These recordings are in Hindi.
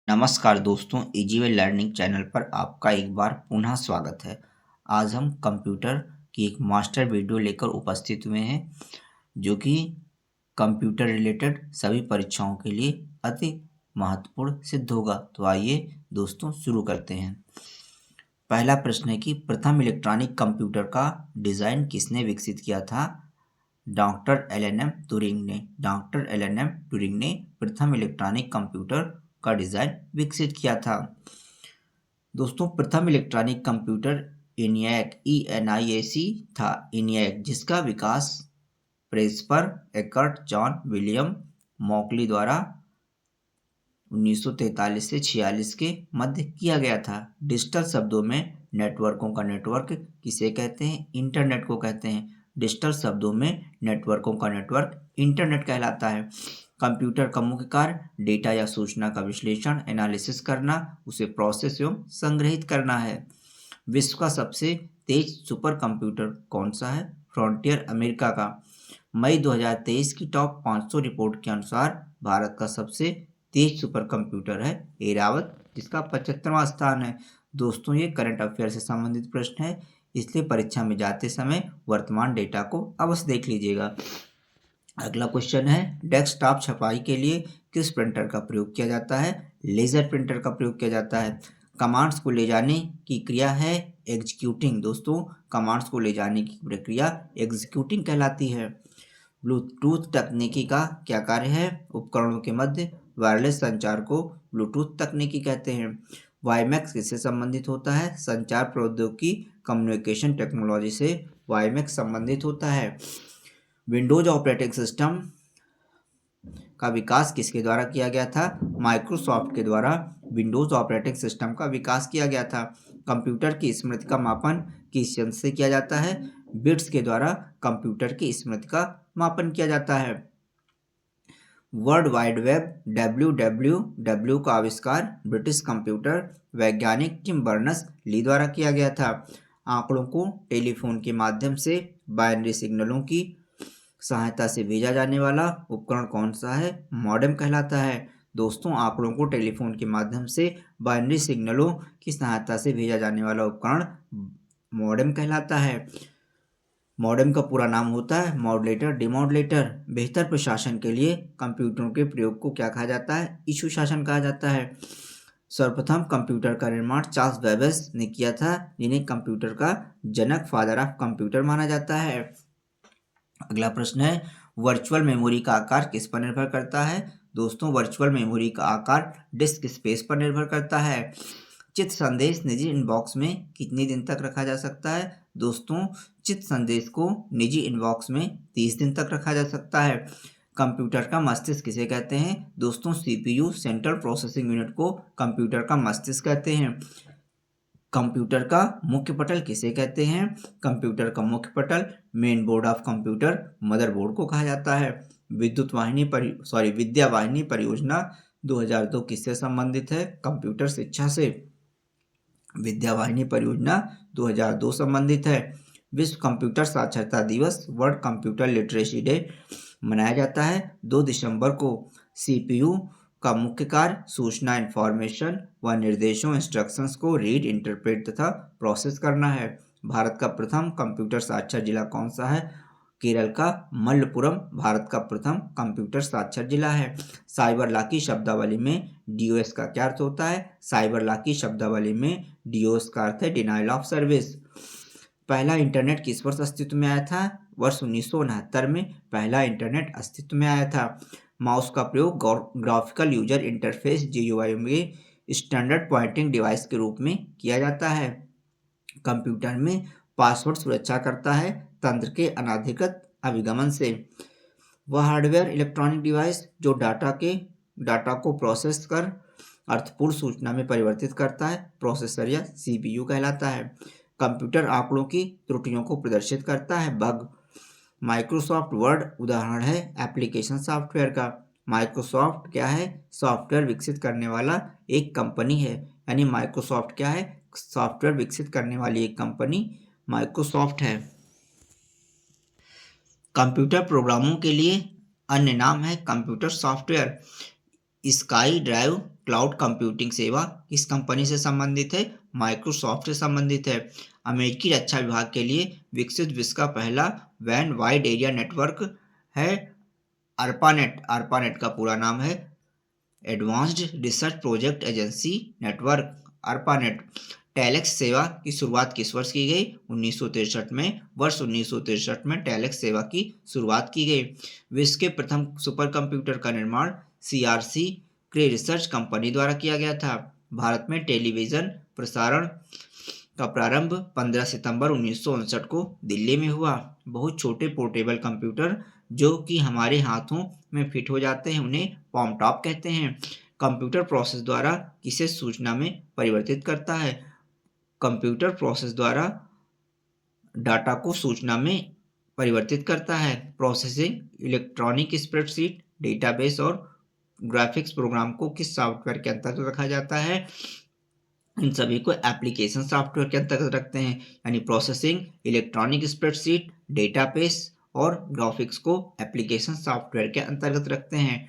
नमस्कार दोस्तों, इजीवे लर्निंग चैनल पर आपका एक बार पुनः स्वागत है। आज हम कंप्यूटर की एक मास्टर वीडियो लेकर उपस्थित हुए हैं जो कि कंप्यूटर रिलेटेड सभी परीक्षाओं के लिए अति महत्वपूर्ण सिद्ध होगा। तो आइए दोस्तों शुरू करते हैं। पहला प्रश्न है कि प्रथम इलेक्ट्रॉनिक कंप्यूटर का डिज़ाइन किसने विकसित किया था? डॉक्टर एल.एन.एम. ट्यूरिंग ने प्रथम इलेक्ट्रॉनिक कंप्यूटर का डिज़ाइन विकसित किया था। दोस्तों, प्रथम इलेक्ट्रॉनिक कंप्यूटर ENIAC था। ENIAC जिसका विकास Presper Eckert John William Mauchly द्वारा 1943 से 46 के मध्य किया गया था। डिजिटल शब्दों में नेटवर्कों का नेटवर्क किसे कहते हैं? इंटरनेट को कहते हैं। डिजिटल शब्दों में नेटवर्कों का नेटवर्क इंटरनेट कहलाता है। कंप्यूटर का मुख्य कार्य डेटा या सूचना का विश्लेषण एनालिसिस करना, उसे प्रोसेस एवं संग्रहित करना है। विश्व का सबसे तेज सुपर कंप्यूटर कौन सा है? फ्रंटियर अमेरिका का। मई 2023 की टॉप 500 रिपोर्ट के अनुसार भारत का सबसे तेज सुपर कंप्यूटर है एरावत, जिसका 75वां स्थान है। दोस्तों, ये करंट अफेयर से संबंधित प्रश्न है, इसलिए परीक्षा में जाते समय वर्तमान डेटा को अवश्य देख लीजिएगा। अगला क्वेश्चन है, डेस्कटॉप छपाई के लिए किस प्रिंटर का प्रयोग किया जाता है? लेजर प्रिंटर का प्रयोग किया जाता है। कमांड्स को ले जाने की क्रिया है एग्जीक्यूटिंग। दोस्तों, कमांड्स को ले जाने की प्रक्रिया एग्जीक्यूटिंग कहलाती है। ब्लूटूथ तकनीकी का क्या कार्य है? उपकरणों के मध्य वायरलेस संचार को ब्लूटूथ तकनीकी कहते हैं। वाईमैक्स किससे संबंधित होता है? संचार प्रौद्योगिकी कम्युनिकेशन टेक्नोलॉजी से वाईमैक्स संबंधित होता है। विंडोज ऑपरेटिंग सिस्टम का विकास किसके द्वारा किया गया था? माइक्रोसॉफ्ट के द्वारा विंडोज ऑपरेटिंग सिस्टम का विकास किया गया था। कंप्यूटर की स्मृति का मापन किस यंत्र से किया जाता है? बिट्स के द्वारा कंप्यूटर की स्मृति का मापन किया जाता है। वर्ल्ड वाइड वेब WWW का आविष्कार ब्रिटिश कंप्यूटर वैज्ञानिक टिम बर्नर्स ली द्वारा किया गया था। आंकड़ों को टेलीफोन के माध्यम से बाइनरी सिग्नलों की सहायता से भेजा जाने वाला उपकरण कौन सा है? मॉडेम कहलाता है। दोस्तों, आंकड़ों को टेलीफोन के माध्यम से बाइनरी सिग्नलों की सहायता से भेजा जाने वाला उपकरण मॉडेम कहलाता है। मॉडेम का पूरा नाम होता है मॉड्यूलेटर डिमॉड्यूलेटर। बेहतर प्रशासन के लिए कंप्यूटरों के प्रयोग को क्या कहा जाता है? इशू शासन कहा जाता है। सर्वप्रथम कंप्यूटर का निर्माण चार्ल्स बेबेज ने किया था, जिन्हें कंप्यूटर का जनक फादर ऑफ कंप्यूटर माना जाता है। अगला प्रश्न है, वर्चुअल मेमोरी का आकार किस पर निर्भर करता है? दोस्तों, वर्चुअल मेमोरी का आकार डिस्क स्पेस पर निर्भर करता है। चित्र संदेश निजी इनबॉक्स में कितने दिन तक रखा जा सकता है? दोस्तों, चित्र संदेश को निजी इनबॉक्स में 30 दिन तक रखा जा सकता है। कंप्यूटर का मस्तिष्क किसे कहते हैं? दोस्तों, CPU सेंट्रल प्रोसेसिंग यूनिट को कंप्यूटर का मस्तिष्क कहते हैं। कंप्यूटर का मुख्य पटल किसे कहते हैं? कंप्यूटर का मुख्य पटल main board of computer motherboard को कहा जाता है। विद्या वाहिनी परियोजना 2002 किससे संबंधित है? कंप्यूटर शिक्षा से। विद्या वाहिनी परियोजना 2002 संबंधित है। विश्व कंप्यूटर साक्षरता दिवस वर्ल्ड कंप्यूटर लिटरेसी डे मनाया जाता है 2 दिसंबर को। CPU का मुख्य कार्य सूचना इंफॉर्मेशन व निर्देशों इंस्ट्रक्शंस को रीड इंटरप्रेट तथा प्रोसेस करना है। भारत का प्रथम कंप्यूटर साक्षर जिला कौन सा है? केरल का मलप्पुरम भारत का प्रथम कंप्यूटर साक्षर जिला है। साइबर लॉ की शब्दावली में DOS का क्या अर्थ होता है? साइबर लॉ की शब्दावली में DOS का अर्थ है डिनायल ऑफ सर्विस। पहला इंटरनेट किस वर्ष अस्तित्व में आया था? वर्ष 1969 में पहला इंटरनेट अस्तित्व में आया था। माउस का प्रयोग ग्राफिकल यूजर इंटरफेस GUI में स्टैंडर्ड पॉइंटिंग डिवाइस के रूप में किया जाता है। कंप्यूटर में पासवर्ड सुरक्षा करता है तंत्र के अनधिकृत अभिगमन से। वह हार्डवेयर इलेक्ट्रॉनिक डिवाइस जो डाटा को प्रोसेस कर अर्थपूर्ण सूचना में परिवर्तित करता है प्रोसेसर या CPU कहलाता है। कंप्यूटर आंकड़ों की त्रुटियों को प्रदर्शित करता है बग। माइक्रोसॉफ्ट वर्ड उदाहरण है एप्लीकेशन सॉफ्टवेयर का। माइक्रोसॉफ्ट क्या है? सॉफ्टवेयर विकसित करने वाला एक कंपनी है। यानी माइक्रोसॉफ्ट क्या है? सॉफ्टवेयर विकसित करने वाली एक कंपनी माइक्रोसॉफ्ट है। कंप्यूटर प्रोग्रामों के लिए अन्य नाम है computer software. Sky drive cloud computing सेवा किस कंपनी से संबंधित है? माइक्रोसॉफ्ट से संबंधित है। अमेरिकी रक्षा विभाग के लिए विकसित विश्व का पहला वैन वाइड एरिया नेटवर्क है ARPANET। ARPANET का पूरा नाम है advanced research project agency network, ARPANET। Telex सेवा की शुरुआत किस वर्ष की गई? 1963 में। वर्ष 1963 में टेलेक्स सेवा की शुरुआत की गई। विश्व के प्रथम सुपर कंप्यूटर का निर्माण CRC क्रे रिसर्च कंपनी द्वारा किया गया था। भारत में टेलीविजन प्रसारण का प्रारंभ 15 सितंबर 1959 को दिल्ली में हुआ। बहुत छोटे पोर्टेबल कंप्यूटर जो कि हमारे हाथों में फिट हो जाते हैं उन्हें पॉम टॉप कहते हैं। कंप्यूटर प्रोसेस द्वारा किसे सूचना में परिवर्तित करता है? कंप्यूटर प्रोसेस द्वारा डाटा को सूचना में परिवर्तित करता है। प्रोसेसिंग इलेक्ट्रॉनिक स्प्रेडशीट, डेटाबेस और ग्राफिक्स प्रोग्राम को किस सॉफ्टवेयर के अंतर्गत रखा जाता है? इन सभी को एप्लीकेशन सॉफ्टवेयर के अंतर्गत रखते हैं। यानी प्रोसेसिंग, इलेक्ट्रॉनिक स्प्रेडशीट, डेटाबेस और ग्राफिक्स को एप्लीकेशन सॉफ्टवेयर के अंतर्गत रखते हैं।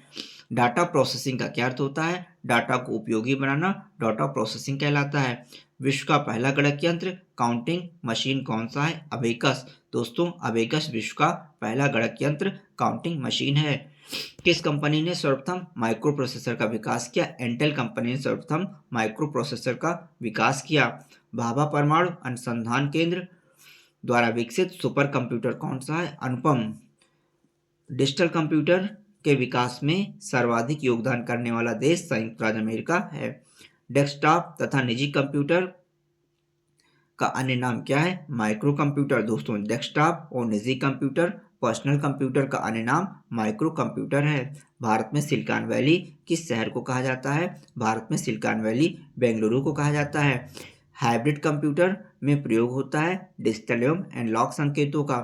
डाटा प्रोसेसिंग का क्या अर्थ होता है? डाटा को उपयोगी बनाना डाटा प्रोसेसिंग कहलाता है। विश्व का पहला गणक यंत्र काउंटिंग मशीन कौन सा है? अबेकस। दोस्तों, अबेकस विश्व का पहला गणक यंत्र काउंटिंग मशीन है। किस कंपनी ने सर्वप्रथम माइक्रो प्रोसेसर का विकास किया? इंटेल कंपनी ने सर्वप्रथम माइक्रो प्रोसेसर का विकास किया। भाभा परमाणु अनुसंधान केंद्र द्वारा विकसित सुपर कंप्यूटर कौन सा है? अनुपम। डिजिटल कंप्यूटर के विकास में सर्वाधिक योगदान करने वाला देश संयुक्त राज्य अमेरिका है। डेस्कटॉप तथा निजी कंप्यूटर का अन्य नाम क्या है? Micro computer. दोस्तों, डेस्कटॉप और निजी कंप्यूटर पर्सनल कंप्यूटर का अन्य नाम माइक्रो कंप्यूटर है। भारत में सिलिकॉन वैली किस शहर को कहा जाता है? भारत में सिलिकॉन वैली बेंगलुरु को कहा जाता है। हाइब्रिड कंप्यूटर में प्रयोग होता है डिजिटल एवं एनालॉग संकेतों का।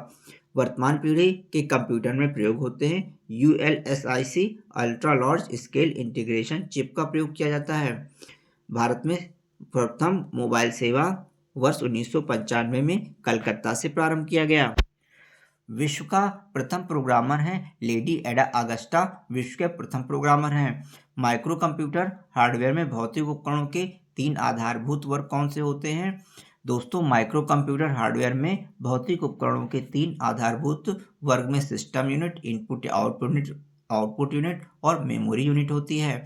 वर्तमान पीढ़ी के कंप्यूटर में प्रयोग होते हैं ULSIC ultra large scale integration chip का प्रयोग किया जाता है। भारत में प्रथम मोबाइल सेवा वर्ष 1995 में कलकत्ता से प्रारंभ किया गया। विश्व का प्रथम प्रोग्रामर है लेडी एडा अगस्टा। विश्व के प्रथम प्रोग्रामर हैं। माइक्रो कंप्यूटर हार्डवेयर में भौतिक उपकरणों के 3 आधारभूत वर्ग कौन से होते हैं? दोस्तों, माइक्रो कंप्यूटर हार्डवेयर में भौतिक उपकरणों के 3 आधारभूत वर्ग में system unit, input output unit और मेमोरी यूनिट होती है।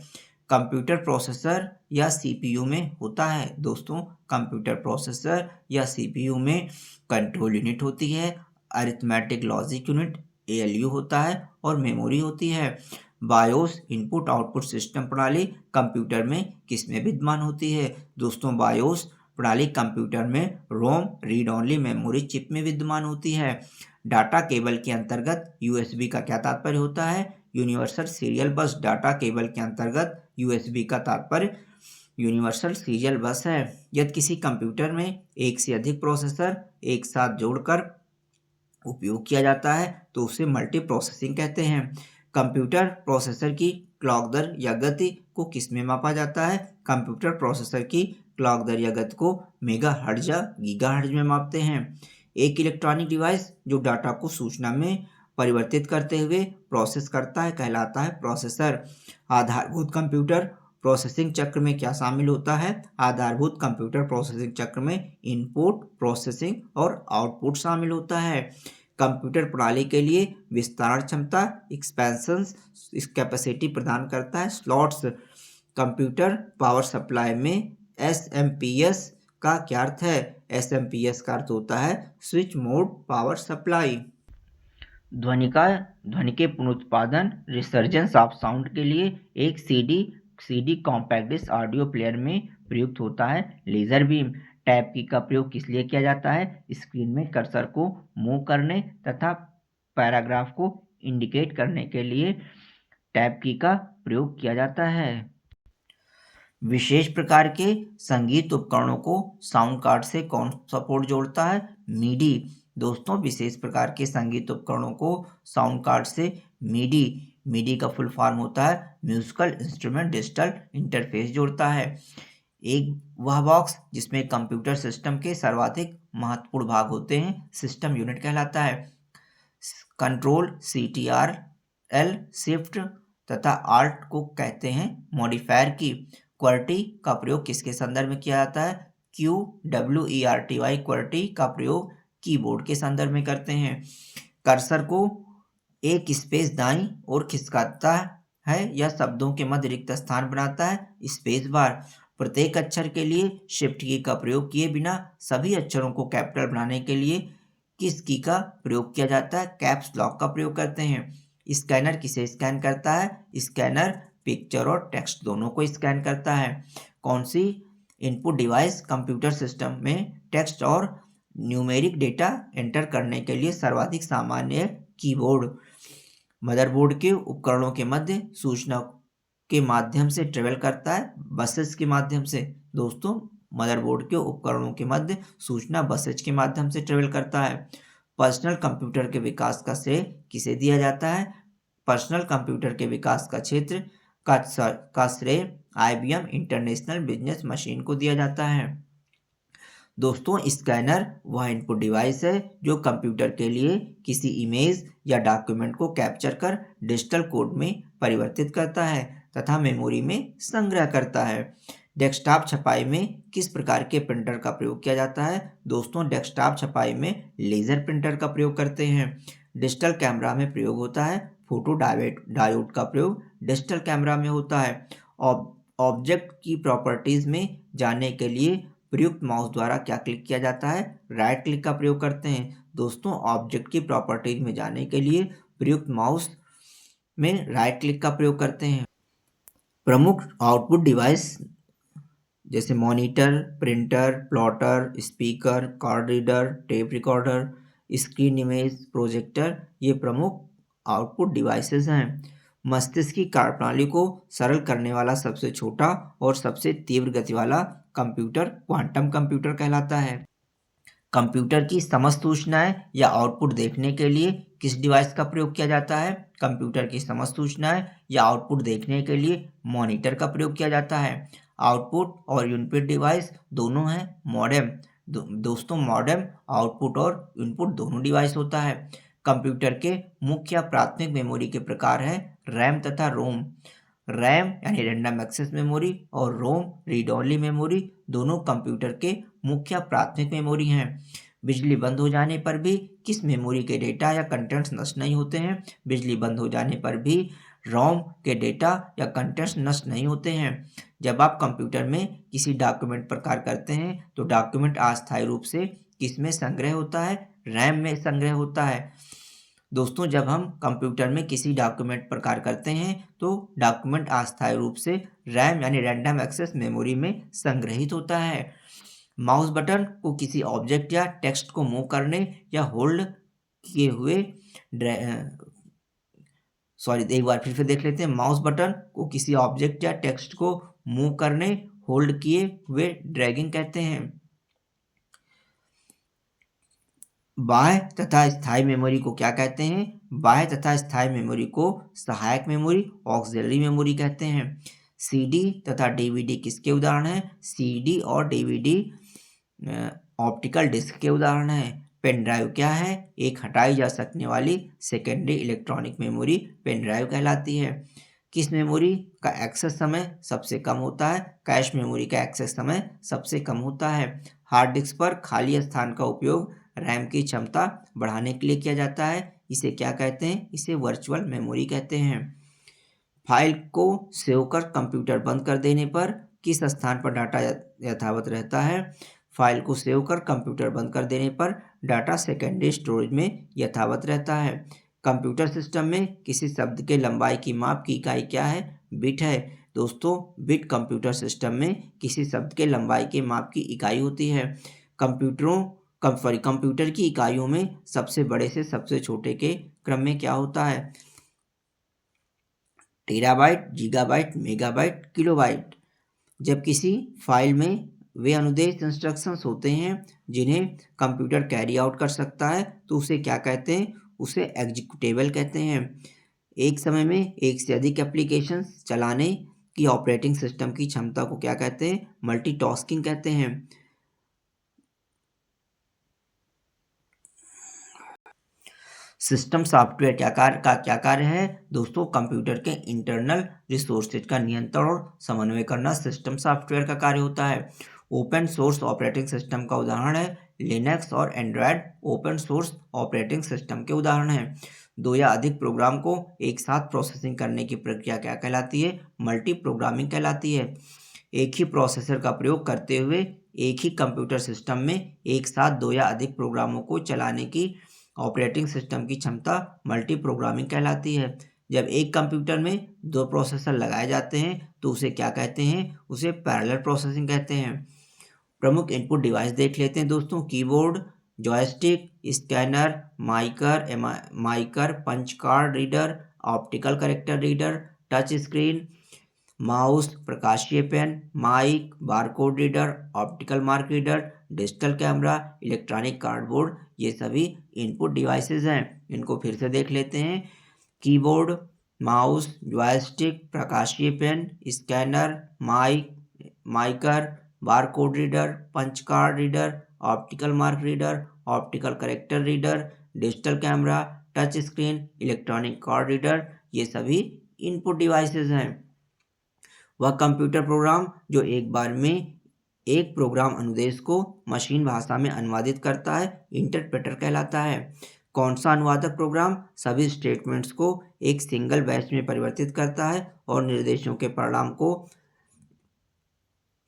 कंप्यूटर प्रोसेसर या CPU में होता है। दोस्तों, कंप्यूटर प्रोसेसर या CPU में कंट्रोल यूनिट होती है, अरिथमेटिक लॉजिक यूनिट ALU होता है और मेमोरी होती है। बायोस इनपुट आउटपुट सिस्टम प्रणाली कंप्यूटर में किसमें विद्यमान होती है? दोस्तों, बायोस प्रणाली कंप्यूटर में रोम रीड ओनली मेमोरी चिप में विद्यमान होती है। डाटा केबल के अंतर्गत USB का क्या तात्पर्य होता है? यूनिवर्सल सीरियल बस। डाटा केबल के अंतर्गत USB का तात्पर्य यूनिवर्सल सीरियल बस है। यदि किसी कंप्यूटर में एक से अधिक प्रोसेसर एक साथ जोड़कर उपयोग किया जाता है तो उसे मल्टी प्रोसेसिंग कहते हैं। कंप्यूटर प्रोसेसर की क्लॉक दर या गति को किस में मापा जाता है? कंप्यूटर प्रोसेसर की क्लॉक दर या गति को मेगाहर्ट्ज या गीगाहर्ट्ज में मापते हैं। एक इलेक्ट्रॉनिक डिवाइस जो डाटा को सूचना में परिवर्तित करते हुए प्रोसेस करता है कहलाता है प्रोसेसर। आधारभूत कंप्यूटर प्रोसेसिंग चक्र में क्या शामिल होता है? आधारभूत कंप्यूटर प्रोसेसिंग चक्र में इनपुट, प्रोसेसिंग और आउटपुट शामिल होता है। कंप्यूटर प्रणाली के लिए विस्तारण क्षमता एक्सपेंशन कैपेसिटी प्रदान करता है स्लॉट्स। कंप्यूटर पावर सप्लाई में SMPS का क्या अर्थ है? SMPS का अर्थ होता है स्विच मोड पावर सप्लाई। ध्वनि के पुनरुत्पादन रिसर्जेंस ऑफ साउंड के लिए एक CD compact disc audio player में प्रयुक्त होता है लेजर बीम। टैब की का प्रयोग किस लिए किया जाता है? स्क्रीन में कर्सर को मूव करने तथा पैराग्राफ को इंडिकेट करने के लिए टैब की का प्रयोग किया जाता है। विशेष प्रकार के संगीत उपकरणों को साउंड कार्ड से कौन सा पोर्ट जोड़ता है? MIDI। दोस्तों, विशेष प्रकार के संगीत उपकरणों को साउंड कार्ड से MIDI का फुल फॉर्म होता है म्यूजिकल इंस्ट्रूमेंट डिजिटल इंटरफेस जोड़ता है। एक वह बॉक्स जिसमें कंप्यूटर सिस्टम के सर्वाधिक महत्वपूर्ण भाग होते हैं सिस्टम यूनिट कहलाता है। कंट्रोल CTRL शिफ्ट तथा आल्ट को कहते हैं मॉडिफायर की। क्वर्टी का प्रयोग किसके संदर्भ में किया जाता है? QWERTY क्वर्टी का प्रयोग कीबोर्ड के संदर्भ में करते हैं। कर्सर को एक स्पेस दाईं ओर खिसकाता है या शब्दों के मध्य रिक्त स्थान बनाता है स्पेस बार। प्रत्येक अक्षर के लिए शिफ्ट की का प्रयोग किए बिना सभी अक्षरों को कैपिटल बनाने के लिए किस की का प्रयोग किया जाता है? कैप्स लॉक का प्रयोग करते हैं। स्कैनर किसे स्कैन करता है? स्कैनर पिक्चर और टेक्स्ट दोनों को स्कैन करता है। कौन सी इनपुट डिवाइस कंप्यूटर सिस्टम में टेक्स्ट और न्यूमेरिक डेटा एंटर करने के लिए सर्वाधिक सामान्य है? कीबोर्ड। मदरबोर्ड के उपकरणों के मध्य सूचना के माध्यम से ट्रेवल करता है बसेस के माध्यम से। दोस्तों, मदरबोर्ड के उपकरणों के मध्य सूचना बसेज के माध्यम से ट्रेवल करता है। पर्सनल कंप्यूटर के विकास का श्रेय किसे दिया जाता है? पर्सनल कंप्यूटर के विकास का क्षेत्र का श्रेय IBM इंटरनेशनल बिजनेस मशीन को दिया जाता है। दोस्तों, स्कैनर वह इनपुट डिवाइस है जो कंप्यूटर के लिए किसी इमेज या डॉक्यूमेंट को कैप्चर कर डिजिटल कोड में परिवर्तित करता है तथा मेमोरी में संग्रह करता है। डेस्कटॉप छपाई में किस प्रकार के प्रिंटर का प्रयोग किया जाता है? दोस्तों, डेस्कटॉप छपाई में लेजर प्रिंटर का प्रयोग करते हैं। डिजिटल कैमरा में प्रयोग होता है फोटो डायोड का प्रयोग डिजिटल कैमरा में होता है। ऑब्जेक्ट की प्रॉपर्टीज में जाने के लिए प्रयुक्त माउस द्वारा क्या क्लिक किया जाता है? राइट क्लिक का प्रयोग करते हैं। दोस्तों, ऑब्जेक्ट की प्रॉपर्टीज में जाने के लिए प्रयुक्त माउस में राइट क्लिक का प्रयोग करते हैं। प्रमुख आउटपुट डिवाइस जैसे monitor, printer, plotter, speaker, card reader, tape recorder, screen image projector, ये प्रमुख आउटपुट डिवाइसेस हैं। मस्तिष्क की कार्यप्रणाली को सरल करने वाला सबसे छोटा और सबसे तीव्र गति वाला कंप्यूटर क्वांटम कंप्यूटर कहलाता है। कंप्यूटर की समस्त सूचनाएं या आउटपुट देखने के लिए किस डिवाइस का प्रयोग किया जाता है? कंप्यूटर की समस्त सूचनाएं या आउटपुट देखने के लिए मॉनिटर का प्रयोग किया जाता है। आउटपुट और इनपुट डिवाइस दोनों हैं मॉडेम। दोस्तों, मॉडेम आउटपुट और इनपुट दोनों डिवाइस होता है। कंप्यूटर के मुख्य या प्राथमिक मेमोरी के प्रकार है रैम तथा रोम। रैम यानी रैंडम एक्सेस मेमोरी और रोम रीड ओनली मेमोरी दोनों कंप्यूटर के मुख्य प्राथमिक मेमोरी हैं। बिजली बंद हो जाने पर भी किस मेमोरी के डेटा या कंटेंट्स नष्ट नहीं होते हैं? बिजली बंद हो जाने पर भी रोम के डेटा या कंटेंट्स नष्ट नहीं होते हैं। जब आप कंप्यूटर में किसी डॉक्यूमेंट पर कार्य करते हैं तो डॉक्यूमेंट अस्थायी रूप से किस में संग्रह होता है? रैम में संग्रह होता है। दोस्तों, जब हम कंप्यूटर में किसी डॉक्यूमेंट पर कार्य करते हैं तो डॉक्यूमेंट अस्थायी रूप से रैम यानी रैंडम एक्सेस मेमोरी में संग्रहित होता है। माउस बटन को किसी ऑब्जेक्ट या टेक्स्ट को मूव करने या होल्ड किए हुए एक बार फिर से देख लेते हैं। माउस बटन को किसी ऑब्जेक्ट या टेक्स्ट को मूव करने होल्ड किए हुए ड्रैगिंग कहते हैं। बाह्य तथा स्थायी मेमोरी को क्या कहते हैं? बाह्य तथा स्थायी मेमोरी को सहायक मेमोरी ऑक्सिलरी मेमोरी कहते हैं। CD तथा DVD किसके उदाहरण हैं? CD और DVD ऑप्टिकल डिस्क के उदाहरण हैं। पेन ड्राइव क्या है? एक हटाई जा सकने वाली secondary electronic memory pen drive कहलाती है। किस मेमोरी का एक्सेस समय सबसे कम होता है? कैश मेमोरी का एक्सेस समय सबसे कम होता है। हार्ड डिस्क पर खाली स्थान का उपयोग रैम की क्षमता बढ़ाने के लिए किया जाता है। इसे क्या कहते हैं? इसे वर्चुअल मेमोरी कहते हैं। फाइल को सेव कर कंप्यूटर बंद कर देने पर किस स्थान पर डाटा यथावत रहता है? फाइल को सेव कर कंप्यूटर बंद कर देने पर डाटा सेकेंडरी स्टोरेज में यथावत रहता है। कंप्यूटर सिस्टम में किसी शब्द के लंबाई की माप की इकाई क्या है? बिट है। दोस्तों, बिट कंप्यूटर सिस्टम में किसी शब्द के लंबाई के माप की इकाई होती है। कंप्यूटर की इकाइयों में सबसे बड़े से सबसे छोटे के क्रम में क्या होता है? Terabyte, gigabyte, megabyte, kilobyte. जब किसी फाइल में वे अनुदेश इंस्ट्रक्शंस होते हैं जिन्हें कंप्यूटर कैरी आउट कर सकता है तो उसे क्या कहते हैं? उसे एग्जीक्यूटेबल कहते हैं। एक समय में एक से अधिक एप्लीकेशंस चलाने की ऑपरेटिंग सिस्टम की क्षमता को क्या कहते हैं? मल्टीटास्किंग कहते हैं। सिस्टम सॉफ्टवेयर क्या कार्य है दोस्तों? कंप्यूटर के इंटरनल रिसोर्सेज का नियंत्रण और समन्वय करना सिस्टम सॉफ्टवेयर का कार्य होता है। ओपन सोर्स ऑपरेटिंग सिस्टम का उदाहरण है लिनक्स और Android open source operating system के उदाहरण हैं। दो या अधिक प्रोग्राम को एक साथ प्रोसेसिंग करने की प्रक्रिया क्या कहलाती है? मल्टी प्रोग्रामिंग कहलाती है। एक ही प्रोसेसर का प्रयोग करते हुए एक ही कंप्यूटर सिस्टम में एक साथ दो या अधिक प्रोग्रामों को चलाने की ऑपरेटिंग सिस्टम की क्षमता मल्टी प्रोग्रामिंग कहलाती है। जब एक कंप्यूटर में दो प्रोसेसर लगाए जाते हैं तो उसे क्या कहते हैं? उसे पैरेलल प्रोसेसिंग कहते हैं। प्रमुख इनपुट डिवाइस देख लेते हैं दोस्तों। Keyboard, joystick, scanner, MICR, punch card reader, optical character reader, touch screen, mouse, प्रकाशीय pen, mic, barcode reader, optical mark reader, digital camera, electronic cardboard, ये सभी इनपुट डिवाइसेस हैं। इनको फिर से देख लेते हैं। कीबोर्ड, माउस, जॉयस्टिक, प्रकाशीय pen, scanner, MICR, barcode reader, punch card reader, optical mark reader, optical character reader, digital camera, touch screen, electronic card reader, ये सभी इनपुट डिवाइसेस हैं। वह कंप्यूटर प्रोग्राम जो एक बार में एक प्रोग्राम अनुदेश को मशीन भाषा में अनुवादित करता है इंटरप्रेटर कहलाता है। कौन सा अनुवादक प्रोग्राम सभी स्टेटमेंट्स को एक सिंगल बैच में परिवर्तित करता है और निर्देशों के परिणाम को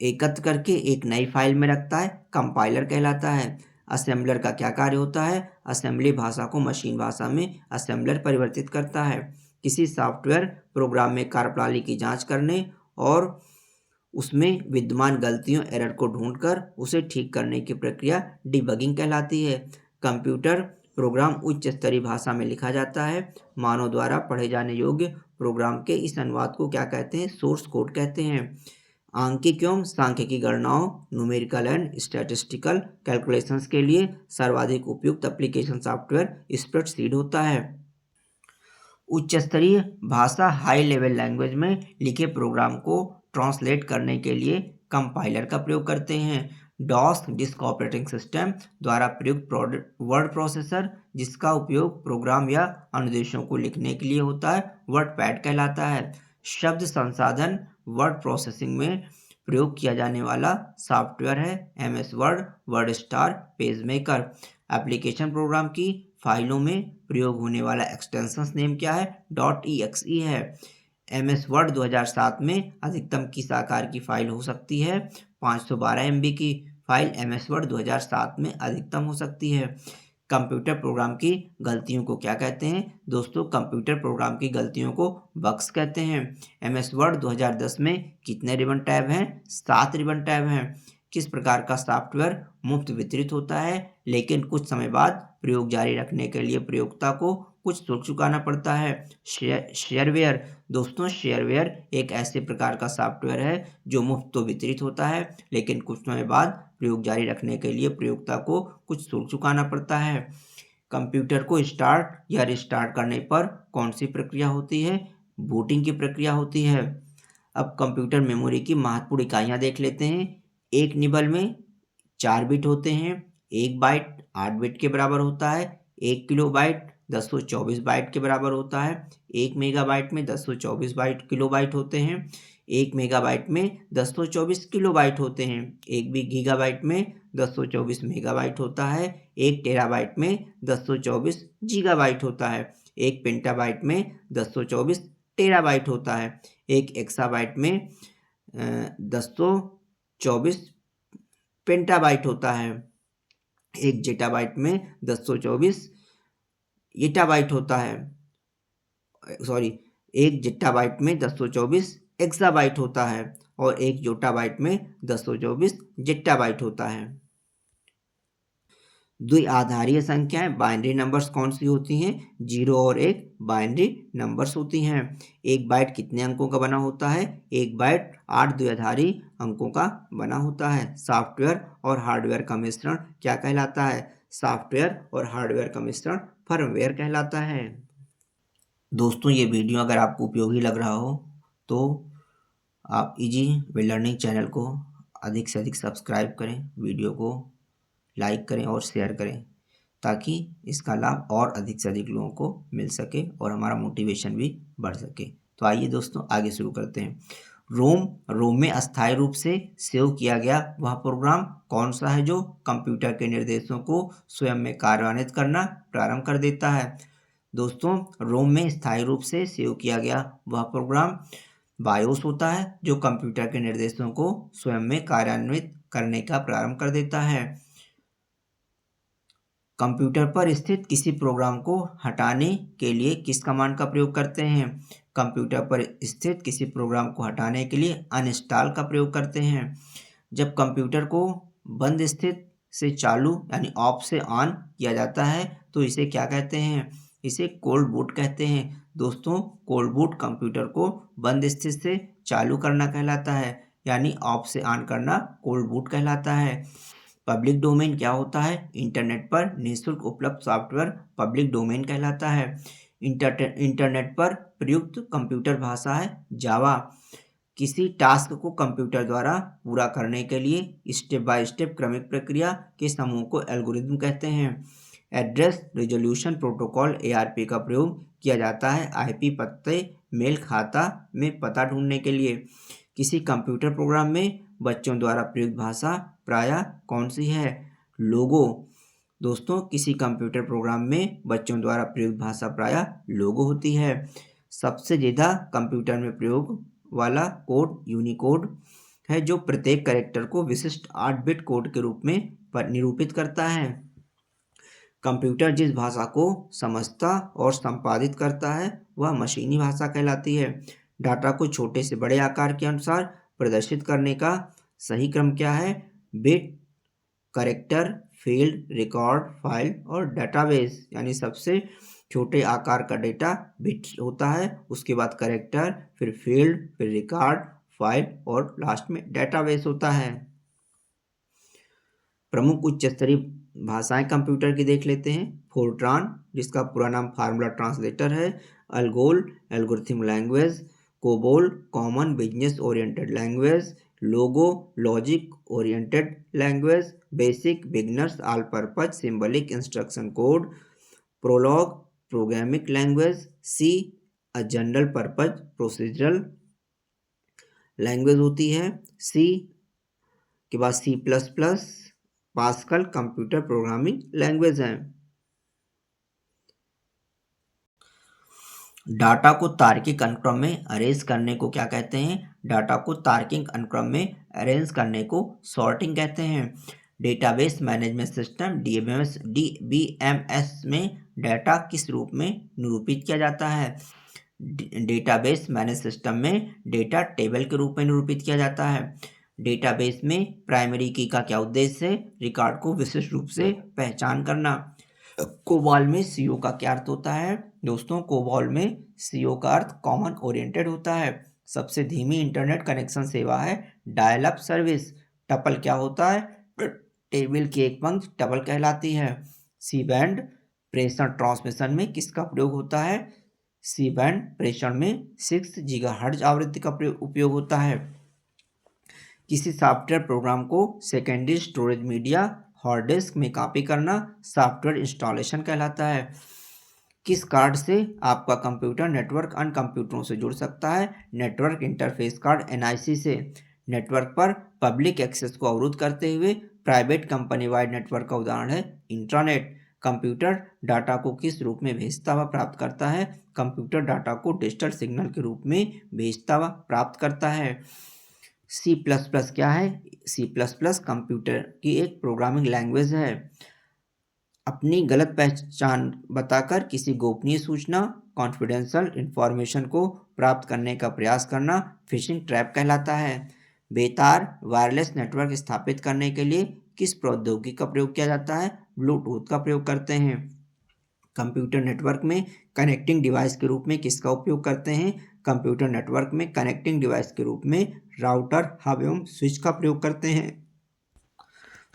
एकत्र करके एक नई फाइल में रखता है? कंपाइलर कहलाता है। असेंबलर का क्या कार्य होता है? असेंबली भाषा को मशीन भाषा में असेंबलर परिवर्तित करता है। किसी सॉफ्टवेयर प्रोग्राम में कार्यप्रणाली की जांच करने और उसमें विद्यमान गलतियों एरर को ढूंढकर उसे ठीक करने की प्रक्रिया डिबगिंग कहलाती है। कंप्यूटर प्रोग्राम उच्च स्तरीय भाषा में लिखा जाता है। मानव द्वारा पढ़े जाने योग्य प्रोग्राम के इस अनुवाद को क्या कहते हैं? सोर्स कोड कहते हैं। आंकिक एवं सांख्यिकी गणनाओं न्यूमेरिकल एंड स्टैटिस्टिकल कैलकुलेशंस के लिए सर्वाधिक उपयुक्त एप्लीकेशन सॉफ्टवेयर स्प्रेडशीट होता है। उच्च स्तरीय भाषा हाई लेवल लैंग्वेज में लिखे प्रोग्राम को ट्रांसलेट करने के लिए कंपाइलर का प्रयोग करते हैं। डॉस डिस्क ऑपरेटिंग सिस्टम द्वारा प्रयुक्त वर्ड प्रोसेसर जिसका उपयोग प्रोग्राम या अनुदेशों को लिखने के लिए होता है वर्डपैड कहलाता है। शब्द संसाधन वर्ड प्रोसेसिंग में प्रयोग किया जाने वाला सॉफ्टवेयर है MS word, word star, page maker. Application program की फाइलों में प्रयोग होने वाला एक्सटेंशन नेम क्या है? .exe है। एमएस वर्ड 2007 में अधिकतम किस आकार की फाइल हो सकती है? 512 MB की फाइल एमएस वर्ड 2007 में अधिकतम हो सकती है। कंप्यूटर प्रोग्राम की गलतियों को क्या कहते हैं दोस्तों? कंप्यूटर प्रोग्राम की गलतियों को बग्स कहते हैं। एमएस वर्ड 2010 में कितने रिबन टैब हैं? 7 रिबन टैब हैं। किस प्रकार का सॉफ्टवेयर मुफ्त वितरित होता है लेकिन कुछ समय बाद प्रयोग जारी रखने के लिए प्रयोक्ता को कुछ शुल्क चुकाना पड़ता है? शेयरवेयर दोस्तों, शेयरवेयर एक ऐसे प्रकार का सॉफ्टवेयर है जो मुफ्त तो वितरित होता है लेकिन कुछ समय बाद प्रयोग जारी रखने के लिए प्रयोक्ता को कुछ शुल्क चुकाना पड़ता है। कंप्यूटर को स्टार्ट या रिस्टार्ट करने पर कौन सी प्रक्रिया होती है? बूटिंग की प्रक्रिया होती है। अब कंप्यूटर मेमोरी की महत्वपूर्ण इकाइयाँ देख लेते हैं। एक निबल में 4 बिट होते हैं। 1 बाइट 8 बिट के बराबर होता है। 1 किलोबाइट 1024 बाइट के बराबर होता है। 1 मेगाबाइट में 1024 किलोबाइट होते हैं। 1 मेगाबाइट में 1024 किलोबाइट होते हैं। 1 गीगाबाइट में 1024 मेगाबाइट होता है। 1 टेराबाइट में 1024 गीगाबाइट होता है। 1 पेंटाबाइट में 1024 टेराबाइट होता है। 1 एक्साबाइट में 1024 पेंटाबाइट होता है। 1 जेटाबाइट में 1024 ईटाबाइट होता है। 1 जेटाबाइट में 1024 एक्साबाइट होता है और 1 जोटाबाइट में 1024 जेटाबाइट होता है। द्विआधारीय संख्याएं बाइनरी नंबर्स कौन सी होती हैं? 0 और 1 बाइनरी नंबर्स होती हैं। 1 बाइट कितने अंकों का बना होता है? 1 बाइट 8 द्विआधारी अंकों का बना होता है। सॉफ्टवेयर और हार्डवेयर का मिश्रण क्या कहलाता है? सॉफ्टवेयर और हार्डवेयर का मिश्रण फर्मवेयर कहलाता है। दोस्तों, ये वीडियो अगर आपको उपयोगी लग रहा हो तो आप इजी वे लर्निंग चैनल को अधिक से अधिक सब्सक्राइब करें, वीडियो को लाइक करें और शेयर करें ताकि इसका लाभ और अधिक से अधिक लोगों को मिल सके और हमारा मोटिवेशन भी बढ़ सके। तो आइए दोस्तों आगे शुरू करते हैं। रोम में अस्थायी रूप से सेव किया गया वह प्रोग्राम कौन सा है जो कंप्यूटर के निर्देशों को स्वयं में कार्यान्वित करना प्रारंभ कर देता है? दोस्तों, रोम में स्थायी रूप से सेव किया गया वह प्रोग्राम बायोस होता है जो कंप्यूटर के निर्देशों को स्वयं में कार्यान्वित करने का प्रारंभ कर देता है। कंप्यूटर पर स्थित किसी प्रोग्राम को हटाने के लिए किस कमांड का प्रयोग करते हैं? कंप्यूटर पर स्थित किसी प्रोग्राम को हटाने के लिए अनइंस्टॉल का प्रयोग करते हैं। जब कंप्यूटर को बंद स्थिति से चालू यानी ऑफ से ऑन किया जाता है तो इसे क्या कहते हैं? इसे कोल्ड बूट कहते हैं। दोस्तों, कोल्ड बूट कंप्यूटर को बंद स्थिति से चालू करना कहलाता है, यानी ऑफ से ऑन करना कोल्ड बूट कहलाता है। पब्लिक डोमेन क्या होता है? इंटरनेट पर निःशुल्क उपलब्ध सॉफ्टवेयर पब्लिक डोमेन कहलाता है। इंटरनेट पर प्रयुक्त कंप्यूटर भाषा है जावा। किसी टास्क को कंप्यूटर द्वारा पूरा करने के लिए स्टेप बाय स्टेप क्रमिक प्रक्रिया के समूह को एल्गोरिदम कहते हैं। एड्रेस रिजोल्यूशन प्रोटोकॉल ARP का प्रयोग किया जाता है IP पते मेल खाता में पता ढूंढने के लिए। किसी कंप्यूटर प्रोग्राम में बच्चों द्वारा प्रयुक्त भाषा प्रायः कौन सी है? लोगो। दोस्तों, किसी कंप्यूटर प्रोग्राम में बच्चों द्वारा प्रयुक्त भाषा प्रायः लोगो होती है। सबसे ज़्यादा कंप्यूटर में प्रयोग वाला कोड यूनिकोड है जो प्रत्येक कैरेक्टर को विशिष्ट 8 बिट कोड के रूप में निरूपित करता है। कंप्यूटर जिस भाषा को समझता और संपादित करता है वह मशीनी भाषा कहलाती है। डाटा को छोटे से बड़े आकार के अनुसार प्रदर्शित करने का सही क्रम क्या है? Bit, character, field, record, file और डेटाबेस। यानी सबसे छोटे आकार का डेटा बिट होता है, उसके बाद कैरेक्टर, फिर फील्ड, फिर रिकॉर्ड, फाइल और लास्ट में डेटाबेस होता है। प्रमुख उच्च स्तरीय भाषाएं कंप्यूटर की देख लेते हैं। फोर्ट्रान, जिसका पूरा नाम फार्मूला ट्रांसलेटर है। Algol, algorithm language. COBOL, common business oriented language. Logo, logic oriented language. BASIC, beginners, all purpose symbolic instruction code. Prolog, programming language. C, a general purpose procedural language होती है। सी के बाद C++, Pascal computer programming language है। डाटा को तार्किक अनुक्रम में अरेंज करने को क्या कहते हैं? डाटा को तार्किक अनुक्रम में अरेंज करने को सॉर्टिंग कहते हैं। डेटाबेस मैनेजमेंट सिस्टम DBMS में डाटा किस रूप में निरूपित किया जाता है? डेटाबेस मैनेज सिस्टम में डेटा टेबल के रूप में निरूपित किया जाता है। डेटाबेस में प्राइमरी की का क्या उद्देश्य है? रिकॉर्ड को विशिष्ट रूप से पहचान करना। कोबॉल में CO का क्या अर्थ होता है? दोस्तों, कोबॉल में CO का अर्थ कॉमन ओरिएंटेड होता है। सबसे धीमी इंटरनेट कनेक्शन सेवा है डायल अप सर्विस। टपल क्या होता है? टेबल की एक पंक्ति टपल कहलाती है। सी बैंड प्रेषण ट्रांसमिशन में किसका प्रयोग होता है? सी बैंड प्रेषण में 6 GHz आवृत्ति का उपयोग होता है। किसी सॉफ्टवेयर प्रोग्राम को secondary storage media hard disk में कॉपी करना सॉफ्टवेयर इंस्टॉलेशन कहलाता है। किस कार्ड से आपका कंप्यूटर नेटवर्क अन्य कंप्यूटरों से जुड़ सकता है? नेटवर्क इंटरफेस कार्ड NIC से। नेटवर्क पर पब्लिक एक्सेस को अवरुद्ध करते हुए प्राइवेट कंपनी वाइड नेटवर्क का उदाहरण है इंट्रानेट। कंप्यूटर डाटा को किस रूप में भेजता व प्राप्त करता है? कंप्यूटर डाटा को डिजिटल सिग्नल के रूप में भेजता व प्राप्त करता है। C++ क्या है? C++ कंप्यूटर की एक प्रोग्रामिंग लैंग्वेज है। अपनी गलत पहचान बताकर किसी गोपनीय सूचना कॉन्फिडेंशियल इंफॉर्मेशन को प्राप्त करने का प्रयास करना फिशिंग ट्रैप कहलाता है। बेतार वायरलेस नेटवर्क स्थापित करने के लिए किस प्रौद्योगिकी का प्रयोग किया जाता है? ब्लूटूथ का प्रयोग करते हैं। कंप्यूटर नेटवर्क में कनेक्टिंग डिवाइस के रूप में किसका उपयोग करते हैं? कंप्यूटर नेटवर्क में कनेक्टिंग डिवाइस के रूप में राउटर, हब एवं स्विच का प्रयोग करते हैं।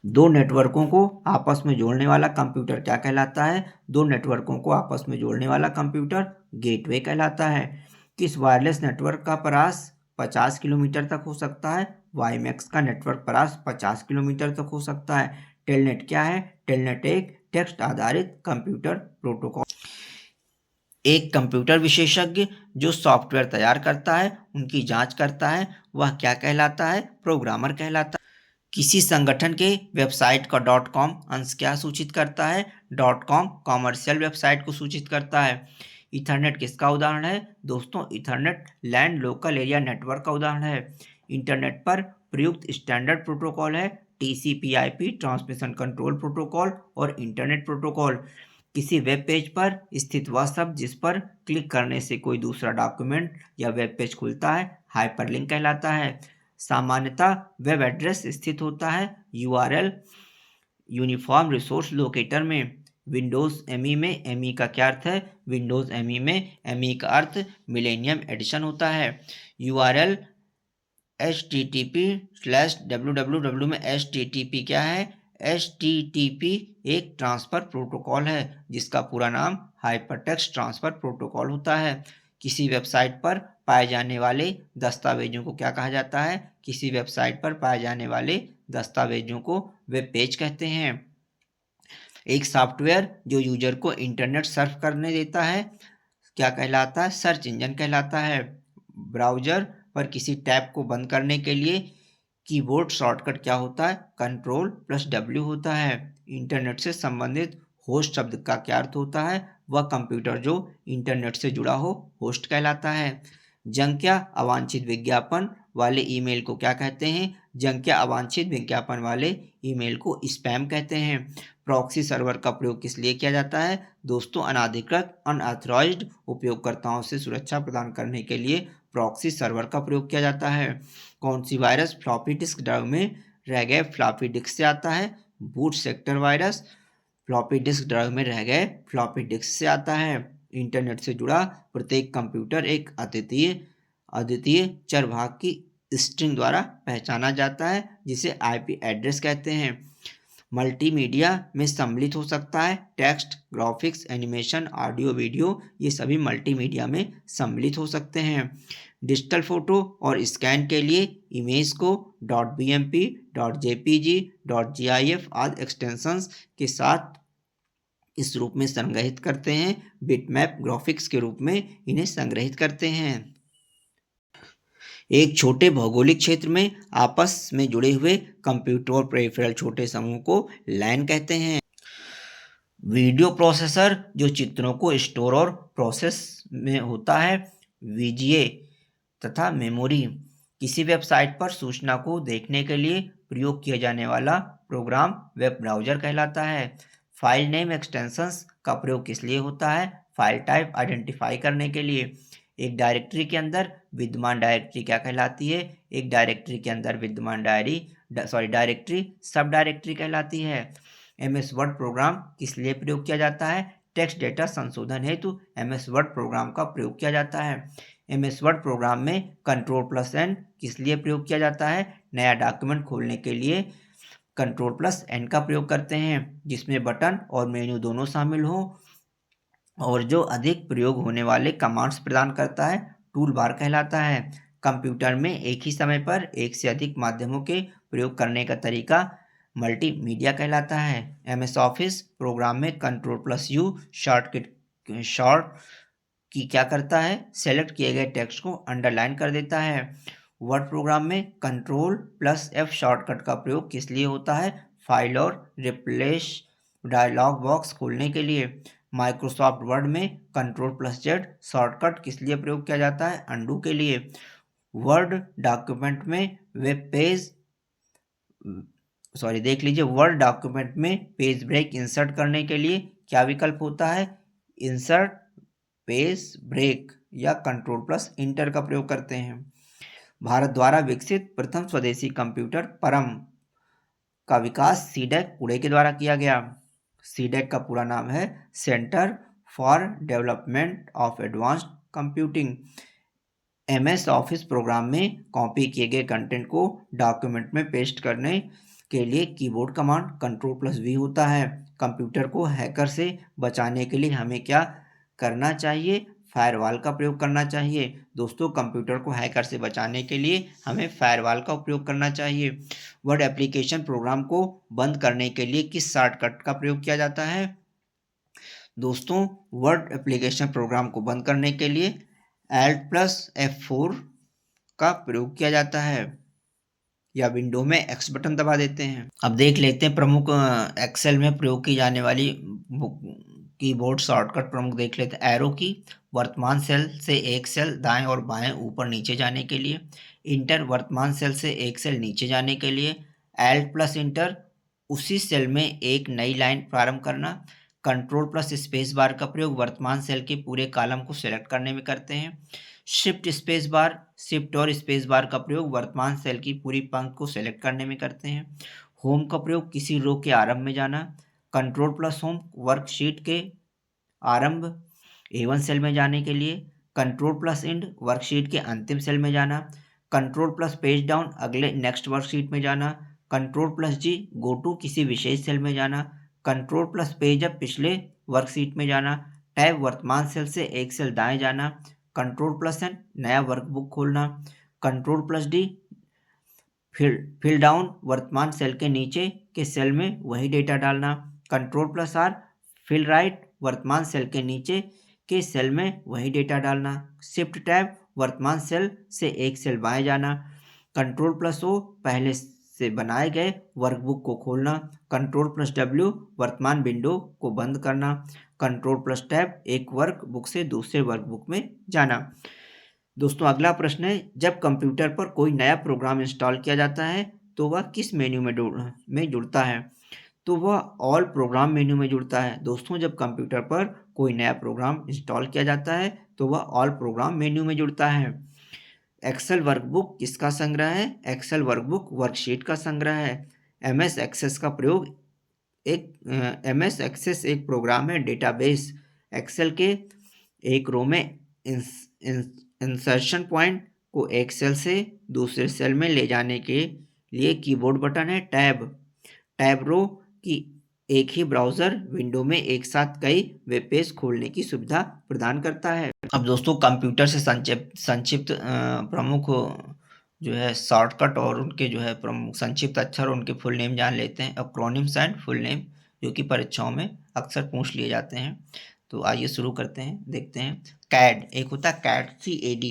दो नेटवर्कों को आपस में जोड़ने वाला कंप्यूटर क्या कहलाता है? दो नेटवर्कों को आपस में जोड़ने वाला कंप्यूटर गेटवे कहलाता है। किस वायरलेस नेटवर्क का परास 50 किलोमीटर तक हो सकता है? वाईमैक्स का नेटवर्क परास 50 किलोमीटर तक हो सकता है। टेलनेट क्या है? टेलनेट एक टेक्स्ट आधारित कंप्यूटर प्रोटोकॉल। एक कंप्यूटर विशेषज्ञ जो सॉफ्टवेयर तैयार करता है, उनकी जांच करता है, वह क्या कहलाता है? प्रोग्रामर कहलाता है। किसी संगठन के वेबसाइट का .com अंश क्या सूचित करता है? .com कॉमर्शियल वेबसाइट को सूचित करता है। इथरनेट किसका उदाहरण है? दोस्तों, Ethernet land local area network का उदाहरण है। इंटरनेट पर प्रयुक्त स्टैंडर्ड प्रोटोकॉल है TCP/IP ट्रांसमिशन कंट्रोल प्रोटोकॉल और इंटरनेट प्रोटोकॉल। किसी वेब पेज पर स्थित वह शब्द जिस पर क्लिक करने से कोई दूसरा डॉक्यूमेंट या वेब पेज खुलता है, हाइपरलिंक कहलाता है। सामान्यतः वेब एड्रेस स्थित होता है URL यूनिफॉर्म रिसोर्स लोकेटर में। विंडोज ME में ME का क्या अर्थ है? विंडोज ME में ME का अर्थ मिलेनियम एडिशन होता है। URL http/www में http क्या है? http एक ट्रांसफर प्रोटोकॉल है जिसका पूरा नाम हाइपरटेक्स्ट ट्रांसफर प्रोटोकॉल होता है। किसी वेबसाइट पर पाए जाने वाले दस्तावेजों को क्या कहा जाता है? किसी वेबसाइट पर पाए जाने वाले दस्तावेजों को वेब पेज कहते हैं। एक सॉफ्टवेयर जो यूजर को इंटरनेट सर्फ करने देता है क्या कहलाता है? सर्च इंजन कहलाता है। ब्राउजर पर किसी टैब को बंद करने के लिए कीबोर्ड शॉर्टकट क्या होता है? Ctrl+W होता है। इंटरनेट से संबंधित होस्ट शब्द का क्या अर्थ होता है? वह कंप्यूटर जो इंटरनेट से जुड़ा हो होस्ट कहलाता है। जंक या अवांछित विज्ञापन वाले ईमेल को क्या कहते हैं? जंक या अवांछित विज्ञापन वाले ईमेल को स्पैम कहते हैं। प्रॉक्सी सर्वर का प्रयोग किस लिए किया जाता है? दोस्तों, अनाधिकृत अनऑथराइज्ड उपयोगकर्ताओं से सुरक्षा प्रदान करने के लिए प्रॉक्सी सर्वर का प्रयोग किया जाता है। कौन सी वायरस फ्लॉपी डिस्क ड्राइव में रह गए फ्लॉपी डिस्क से आता है? Boot sector virus floppy disk drive में रह गए फ्लॉपी डिस्क से आता है। इंटरनेट से जुड़ा प्रत्येक कंप्यूटर एक अद्वितीय चरभाग की स्ट्रिंग द्वारा पहचाना जाता है जिसे IP एड्रेस कहते हैं। मल्टीमीडिया में सम्मिलित हो सकता है text, graphics, animation, audio, video, ये सभी मल्टीमीडिया में सम्मिलित हो सकते हैं। डिजिटल फोटो और स्कैन के लिए इमेज को .bmp, .jpg, .gif आदि एक्सटेंशंस के साथ इस रूप में संग्रहित करते हैं। बिटमैप ग्राफिक्स के रूप में इन्हें संग्रहित करते हैं। एक छोटे भौगोलिक क्षेत्र में आपस में जुड़े हुए कंप्यूटर और पेरिफेरल छोटे समूह को LAN कहते हैं। वीडियो प्रोसेसर जो चित्रों को स्टोर और प्रोसेस में होता है VGA तथा मेमोरी। किसी वेबसाइट पर सूचना को देखने के लिए प्रयोग किया जाने वाला प्रोग्राम वेब ब्राउज़र कहलाता है। फाइल नेम एक्सटेंशंस का प्रयोग किस लिए होता है? फाइल टाइप आइडेंटिफाई करने के लिए। एक डायरेक्टरी के अंदर विद्यमान डायरेक्टरी क्या कहलाती है? एक डायरेक्टरी के अंदर विद्यमान डायरेक्टरी सब डायरेक्टरी कहलाती है। MS वर्ड प्रोग्राम किस लिए प्रयोग किया जाता है? टेक्स्ट डेटा संशोधन हेतु MS वर्ड प्रोग्राम का प्रयोग किया जाता है। MS वर्ड प्रोग्राम में Ctrl+N किस लिए प्रयोग किया जाता है? नया डॉक्यूमेंट खोलने के लिए Ctrl+N का प्रयोग करते हैं जिसमें बटन और मेन्यू दोनों शामिल हों और जो अधिक प्रयोग होने वाले कमांड्स प्रदान करता है टूल बार कहलाता है। कंप्यूटर में एक ही समय पर एक से अधिक माध्यमों के प्रयोग करने का तरीका मल्टीमीडिया कहलाता है। MS ऑफिस प्रोग्राम में Ctrl+U शॉर्ट की क्या करता है? सेलेक्ट किए गए टेक्स्ट को अंडरलाइन कर देता है। वर्ड प्रोग्राम में Ctrl+F शॉर्टकट का प्रयोग किस लिए होता है? फाइल और रिप्लेस डायलॉग बॉक्स खोलने के लिए। माइक्रोसॉफ्ट वर्ड में Ctrl+Z शॉर्टकट किस लिए प्रयोग किया जाता है? अंडू के लिए। वर्ड डॉक्यूमेंट में वर्ड डॉक्यूमेंट में पेज ब्रेक इंसर्ट करने के लिए क्या विकल्प होता है? इंसर्ट पेज ब्रेक या Ctrl+Enter का प्रयोग करते हैं। भारत द्वारा विकसित प्रथम स्वदेशी कंप्यूटर परम का विकास CDEC पुणे के द्वारा किया गया। CDEC का पूरा नाम है centre for development of advanced computing. MS office program में कॉपी किए गए कंटेंट को डॉक्यूमेंट में पेस्ट करने के लिए कीबोर्ड कमांड Ctrl+V होता है। कंप्यूटर को हैकर से बचाने के लिए हमें क्या करना चाहिए? फायरवॉल का प्रयोग करना चाहिए। दोस्तों, कंप्यूटर को हैकर से बचाने के लिए हमें फायरवॉल का उपयोग करना चाहिए। वर्ड एप्लीकेशन प्रोग्राम को बंद करने के लिए किस शॉर्टकट का प्रयोग किया जाता है? दोस्तों, वर्ड एप्लीकेशन प्रोग्राम को बंद करने के लिए Alt+F4 का प्रयोग किया जाता है, या विंडो में X बटन दबा देते हैं। अब देख लेते हैं प्रमुख एक्सेल में प्रयोग की जाने वाली कीबोर्ड शॉर्टकट प्रमुख देख लेते हैं। एरो की, वर्तमान सेल से एक सेल दाएं और बाएं ऊपर नीचे जाने के लिए। इंटर, वर्तमान सेल से एक सेल नीचे जाने के लिए। Alt+Enter, उसी सेल में एक नई लाइन प्रारंभ करना। कंट्रोल+स्पेस बार का प्रयोग वर्तमान सेल के पूरे कॉलम को सेलेक्ट करने में करते हैं। शिफ्ट स्पेस बार, शिफ्ट और स्पेस बार का प्रयोग वर्तमान सेल की पूरी पंक्ति को सेलेक्ट करने में करते हैं। होम का प्रयोग किसी रो के आरंभ में जाना। कंट्रोल+होम, वर्कशीट के आरंभ A1 सेल में जाने के लिए। कंट्रोल+इंड, वर्कशीट के अंतिम सेल में जाना। कंट्रोल+पेज डाउन, अगले नेक्स्ट वर्कशीट में जाना। कंट्रोल+G, गो टू, किसी विशेष सेल में जाना। कंट्रोल+पेज अप, पिछले वर्कशीट में जाना। टैब, वर्तमान सेल से एक सेल दाएं जाना। कंट्रोल+N, नया वर्कबुक खोलना। कंट्रोल+D, फिल डाउन, वर्तमान सेल के नीचे के सेल में वही डेटा डालना। कंट्रोल+R, फिल राइट, वर्तमान सेल के नीचे के सेल में वही डेटा डालना। शिफ्ट टैब, वर्तमान सेल से एक सेल बाएं जाना। कंट्रोल+O, पहले से बनाए गए वर्कबुक को खोलना। कंट्रोल+W, वर्तमान विंडो को बंद करना। कंट्रोल+टैब, एक वर्कबुक से दूसरे वर्कबुक में जाना। दोस्तों, अगला प्रश्न है, जब कंप्यूटर पर कोई नया प्रोग्राम इंस्टॉल किया जाता है तो वह किस मेन्यू में जुड़ता है? तो वह ऑल प्रोग्राम मेन्यू में जुड़ता है। दोस्तों, जब कंप्यूटर पर कोई नया प्रोग्राम इंस्टॉल किया जाता है तो वह ऑल प्रोग्राम मेन्यू में जुड़ता है। एक्सेल वर्कबुक किसका संग्रह है? एक्सेल वर्कबुक वर्कशीट का संग्रह है। MS एक्सेस का प्रयोग MS एक्सेस एक प्रोग्राम है डेटाबेस। एक्सेल के एक रो में इंसर्शन पॉइंट को एक सेल से दूसरे सेल में ले जाने के लिए कीबोर्ड बटन है टैब। टैब रो की एक ही ब्राउज़र विंडो में एक साथ कई वेब पेज खोलने की सुविधा प्रदान करता है। अब दोस्तों, कंप्यूटर से संक्षिप्त प्रमुख जो है शॉर्टकट और उनके जो है प्रमुख संक्षिप्त अक्षर, उनके फुल नेम जान लेते हैं। एक्रोनिम्स एंड फुल नेम, जो कि परीक्षाओं में अक्सर पूछ लिए जाते हैं। तो आइए शुरू करते हैं, देखते हैं। कैड, एक होता है कैड CAD,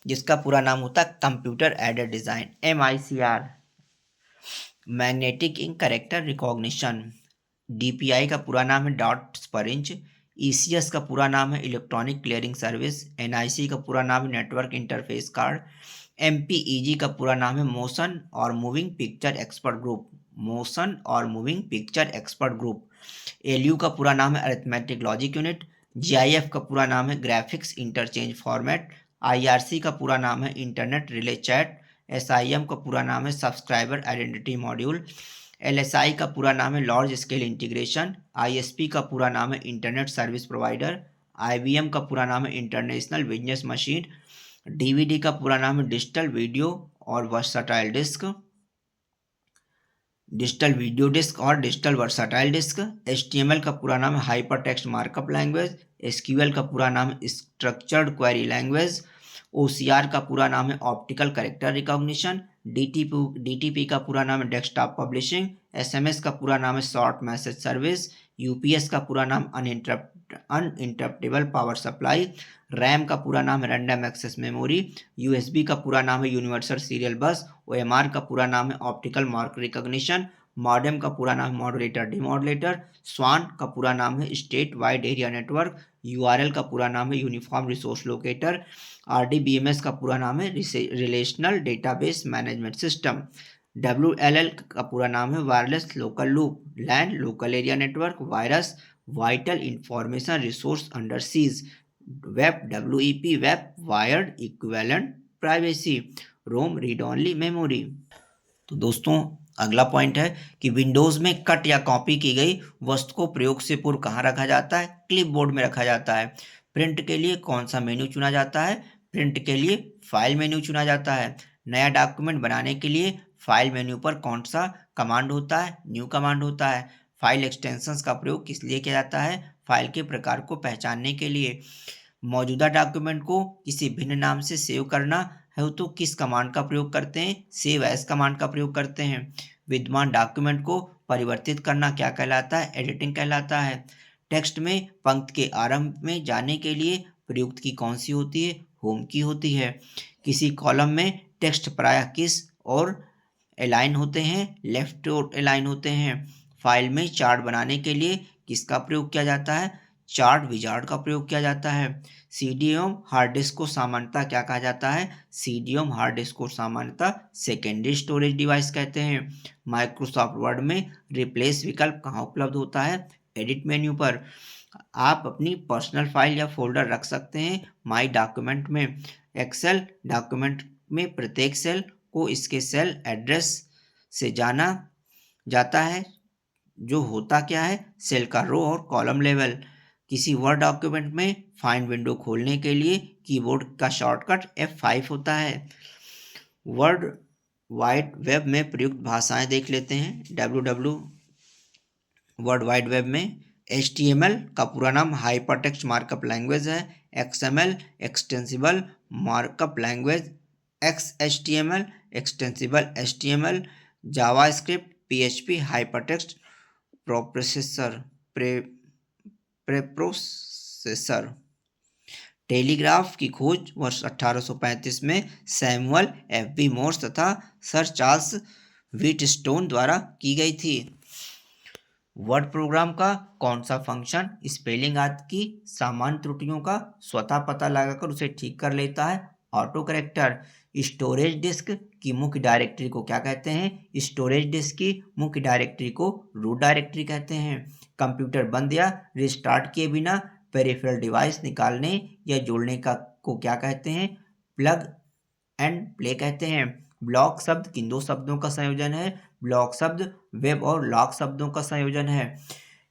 जिसका पूरा नाम होता है computer aided design, MICR। Magnetic ink character recognition, DPI का पूरा नाम है डॉट्स पर इंच। ECS का पूरा नाम है इलेक्ट्रॉनिक क्लियरिंग सर्विस। NIC का पूरा नाम है नेटवर्क इंटरफेस कार्ड। MPEG का पूरा नाम है मोशन और moving picture expert group, motion और moving picture expert group. LU का पूरा नाम है अरिथमेटिक लॉजिक यूनिट। GIF का पूरा नाम है ग्राफिक्स इंटरचेंज फॉर्मेट। IRC का पूरा नाम है इंटरनेट रिले चैट। SIM का पूरा नाम है सब्सक्राइबर आइडेंटिटी मॉड्यूल। LSI का पूरा नाम है लार्ज स्केल इंटीग्रेशन। ISP का पूरा नाम है इंटरनेट सर्विस प्रोवाइडर। IBM का पूरा नाम है इंटरनेशनल बिजनेस मशीन। DVD का पूरा नाम है डिजिटल वीडियो और versatile disc, digital video disc और डिजिटल वर्सटाइल डिस्क। HTML का पूरा नाम है hyper text markup language. SQL का पूरा नाम है स्ट्रक्चर्ड क्वेरी लैंग्वेज। OCR का पूरा नाम है ऑप्टिकल कैरेक्टर रिकॉग्निशन। DTP का पूरा नाम है डेस्कटॉप पब्लिशिंग। SMS का पूरा नाम है शॉर्ट मैसेज सर्विस। UPS का पूरा नाम अनइंटरप्टेबल पावर सप्लाई। रैम का पूरा नाम है रैंडम एक्सेस मेमोरी। USB का पूरा नाम है यूनिवर्सल सीरियल बस। OMR का पूरा नाम है ऑप्टिकल मार्क रिकॉग्निशन। मॉडेम का पूरा नाम मॉडुलेटर डिमॉडुलेटर। स्वान का पूरा नाम है state wide area network. URL का पूरा नाम है यूनिफॉर्म रिसोर्स लोकेटर। RDBMS का पूरा नाम है relational database management system. WLL का पूरा नाम है wireless local loop. LAN, local area network. Virus, vital information resource under seize. Web, WEP, web wired equivalent privacy. ROM, read only memory. तो दोस्तों, अगला पॉइंट है कि विंडोज़ में कट या कॉपी की गई वस्तु को प्रयोग से पूर्व कहाँ रखा जाता है? क्लिपबोर्ड में रखा जाता है। प्रिंट के लिए कौन सा मेन्यू चुना जाता है? प्रिंट के लिए फाइल मेन्यू चुना जाता है। नया डॉक्यूमेंट बनाने के लिए फाइल मेन्यू पर कौन सा कमांड होता है? न्यू कमांड होता है। फाइल एक्सटेंशंस का प्रयोग किस लिए किया जाता है? फाइल के प्रकार को पहचानने के लिए। मौजूदा डॉक्यूमेंट को किसी भिन्न नाम से सेव करना है तो किस कमांड का प्रयोग करते हैं? सेव एज कमांड का प्रयोग करते हैं। विद्यमान डॉक्यूमेंट को परिवर्तित करना क्या कहलाता है? एडिटिंग कहलाता है। टेक्स्ट में पंक्ति के आरंभ में जाने के लिए प्रयुक्त की कौन सी होती है? होम की होती है। किसी कॉलम में टेक्स्ट प्रायः किस और अलाइन होते हैं? लेफ्ट और अलाइन होते हैं। फाइल में चार्ट बनाने के लिए किसका प्रयोग किया जाता है? चार्ट विजार्ड का प्रयोग किया जाता है। सीडी एवं हार्ड डिस्क को सामान्यतः क्या कहा जाता है? सीडी एवं हार्ड डिस्क को सामान्यतः सेकेंडरी स्टोरेज डिवाइस कहते हैं। माइक्रोसॉफ्ट वर्ड में रिप्लेस विकल्प कहाँ उपलब्ध होता है? एडिट मेन्यू पर। आप अपनी पर्सनल फाइल या फोल्डर रख सकते हैं माई डॉक्यूमेंट में। एक्सेल डॉक्यूमेंट में प्रत्येक सेल को इसके सेल एड्रेस से जाना जाता है, जो होता क्या है? सेल का रो और कॉलम लेवल। किसी वर्ड डॉक्यूमेंट में फाइंड विंडो खोलने के लिए कीबोर्ड का शॉर्टकट F5 होता है। वर्ल्ड वाइड वेब में प्रयुक्त भाषाएं देख लेते हैं। www वर्ल्ड वाइड वेब में HTML का पूरा नाम हाइपरटेक्स्ट मार्कअप लैंग्वेज है। XML extensible markup language, XHTML extensible HTML, JavaScript, PHP hypertext processor preprocessor. Telegraph की खोज वर्ष 1835 में सैमुअल F.B. मोर्स तथा सर चार्ल्स व्हीटस्टोन द्वारा की गई थी। वर्ड प्रोग्राम का कौन सा फंक्शन स्पेलिंग आदि की सामान्य त्रुटियों का स्वतः पता लगाकर उसे ठीक कर लेता है? Auto character. स्टोरेज डिस्क की मुख्य डायरेक्टरी को क्या कहते हैं? स्टोरेज डिस्क की मुख्य डायरेक्टरी को रूट डायरेक्टरी कहते हैं। कंप्यूटर बंद या रिस्टार्ट किए बिना पेरिफेरल डिवाइस निकालने या जोड़ने का को क्या कहते हैं? प्लग एंड प्ले कहते हैं। ब्लॉक शब्द किन दो शब्दों का संयोजन है? ब्लॉक शब्द वेब और लॉक शब्दों का संयोजन है।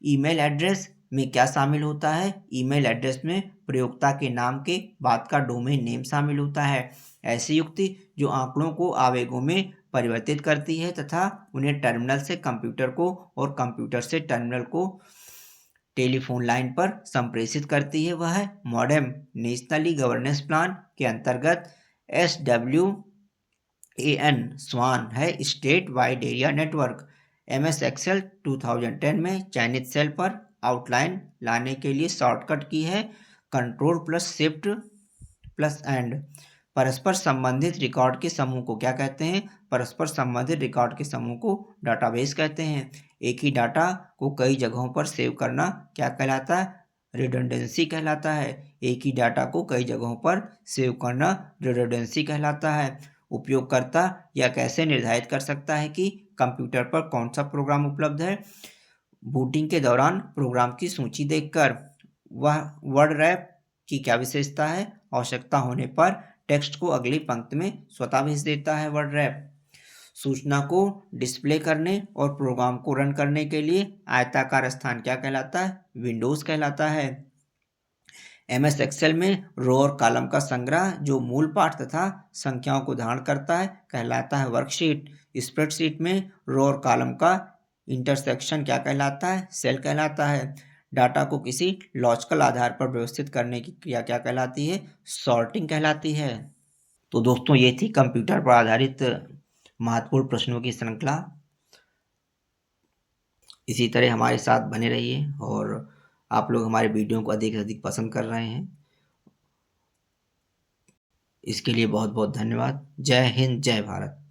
ईमेल एड्रेस में क्या शामिल होता है? ईमेल एड्रेस में प्रयोक्ता के नाम के बाद का डोमेन नेम शामिल होता है। ऐसी युक्ति जो आंकड़ों को आवेगों में परिवर्तित करती है तथा उन्हें टर्मिनल से कंप्यूटर को और कंप्यूटर से टर्मिनल को टेलीफोन लाइन पर संप्रेषित करती है, वह है मॉडेम। नेशनली गवर्नेंस प्लान के अंतर्गत SWAN स्वान है state wide area network. MS Excel 2010 में चयनित सेल पर आउटलाइन लाने के लिए शॉर्टकट की है Ctrl+Shift+N। परस्पर संबंधित रिकॉर्ड के समूह को क्या कहते हैं? परस्पर संबंधित रिकॉर्ड के समूह को डाटाबेस कहते हैं। एक ही डाटा को कई जगहों पर सेव करना क्या कहलाता है? रिडंडेंसी कहलाता है। एक ही डाटा को कई जगहों पर सेव करना रिडंडेंसी कहलाता है। उपयोगकर्ता यह कैसे निर्धारित कर सकता है कि कंप्यूटर पर कौन सा प्रोग्राम उपलब्ध है? बूटिंग के दौरान प्रोग्राम की सूची देखकर। वह वर्ड रैप की क्या विशेषता है? आवश्यकता होने पर टेक्स्ट को अगली पंक्ति में स्वतः भेज देता है वर्ड रैप। सूचना को डिस्प्ले करने और प्रोग्राम को रन करने के लिए आयताकार स्थान क्या कहलाता है? विंडोज कहलाता है। MS एक्सेल में रो और कॉलम का संग्रह जो मूल पाठ तथा संख्याओं को धारण करता है कहलाता है वर्कशीट। स्प्रेडशीट में रो और कॉलम का इंटरसेक्शन क्या कहलाता है? सेल कहलाता है। डाटा को किसी लॉजिकल आधार पर व्यवस्थित करने की क्रिया क्या कहलाती है? सॉर्टिंग कहलाती है। तो दोस्तों ये थी कंप्यूटर पर आधारित महत्वपूर्ण प्रश्नों की श्रृंखला। इसी तरह हमारे साथ बने रहिए और आप लोग हमारे वीडियो को अधिक से अधिक पसंद कर रहे हैं, इसके लिए बहुत बहुत धन्यवाद। जय हिंद, जय भारत।